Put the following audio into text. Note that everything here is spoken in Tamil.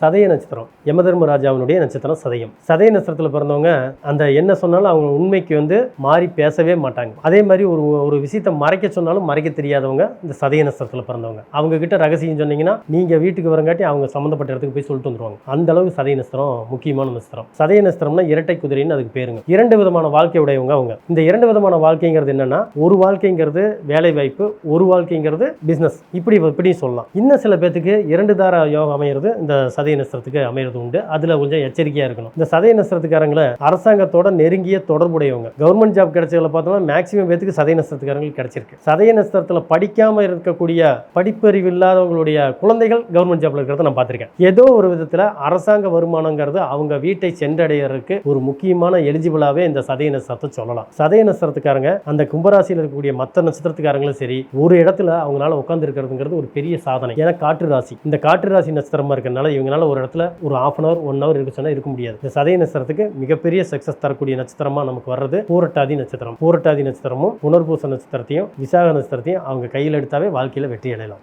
சதய நட்சத்திரம் யமதர்மராஜாவினுடைய நட்சத்திரம் சதயம். சதய நட்சத்திரத்தில் பிறந்தவங்க அந்த என்ன சொன்னாலும் அவங்க உண்மைக்கு மாறி பேசவே மாட்டாங்க. அதே மாதிரி ஒரு விஷயத்தை மறைக்க சொன்னாலும் மறைக்க தெரியாதவங்க இந்த சதய நட்சத்திரத்தில் பிறந்தவங்க. அவங்க கிட்ட ரகசியம் சொன்னீங்கன்னா நீங்க வீட்டுக்கு வரங்காட்டி அவங்க சம்பந்தப்பட்ட இடத்துக்கு போய் சொல்லிட்டு வந்துருவாங்க. அந்த அளவுக்கு சதய நட்சத்திரம் முக்கியமான நட்சத்திரம். சதய நட்சத்திரம்னா இரட்டை குதிரைன்னு அதுக்கு பேருங்க. 2 விதமான வாழ்க்கை உடையவங்க அவங்க. இந்த 2 விதமான வாழ்க்கைங்கிறது என்னன்னா, ஒரு வாழ்க்கைங்கிறது வேலை வாய்ப்பு, ஒரு வாழ்க்கைங்கிறது பிசினஸ். இப்படி சொல்லலாம். இன்னும் சில பேத்துக்கு 2 தார யோகம் அமைகிறது இந்த சதய நட்சத்திரத்துக்கு அமைகிறது உண்டு. அதுல கொஞ்சம் எச்சரிக்கையா இருக்கணும். இந்த சதய நட்சத்திரக்காரங்களை அரசாங்கத்தோட நெருங்கிய தொடர்புடையவங்க. கவர்மெண்ட் ஜாப் கிடைச்சதுல பார்த்தோம்னா மேக்சிமம் பேத்துக்கு சதய நட்சத்திரக்காரங்களுக்கு கிடைச்சிருக்கு. சதய நட்சத்திரத்தில் படிக்காம இருக்கக்கூடிய படிப்பறிவு இல்லாதவங்களுடைய குழந்தைகள் கவர்மெண்ட் ஜாப்ல இருக்கிறத நான் பார்த்திருக்கேன். ஏதோ ஒரு விதத்துல அரசாங்க வருமானங்கிறது அவங்க வீட்டை சென்றடைகிறதுக்கு ஒரு முக்கியமான எலிஜிபிளாவே இந்த சதய நட்சத்திரத்தை சொல்லலாம். சதய நட்சத்திரத்துக்காரங்க அந்த கும்பராசியில் இருக்கக்கூடிய மற்ற நட்சத்திரத்துக்காரங்களும் சரி, ஒரு இடத்துல அவங்களால உட்கார்ந்து இருக்கிறதுங்கிறது ஒரு பெரிய சாதனை. ஏன்னா காற்று ராசி, இந்த காற்று ராசி நட்சத்திரமா இருக்கிறதுனால இவங்களால ஒரு இடத்துல ஒரு 1/2 hour 1 hour இருக்க சொன்னா இருக்க முடியாது. இந்த சதய நட்சத்திரத்துக்கு மிகப்பெரிய சக்சஸ் தரக்கூடிய நட்சத்திரமா நமக்கு வர்றது பூரட்டாதி நட்சத்திரம். பூரட்டாதி நட்சத்திரமும் புனர்பூச நட்சத்திரத்தையும் விசாக நட்சத்திரத்தையும் அவங்க கையில் எடுத்தாவே வாழ்க்கையில வெற்றி அடையலாம்.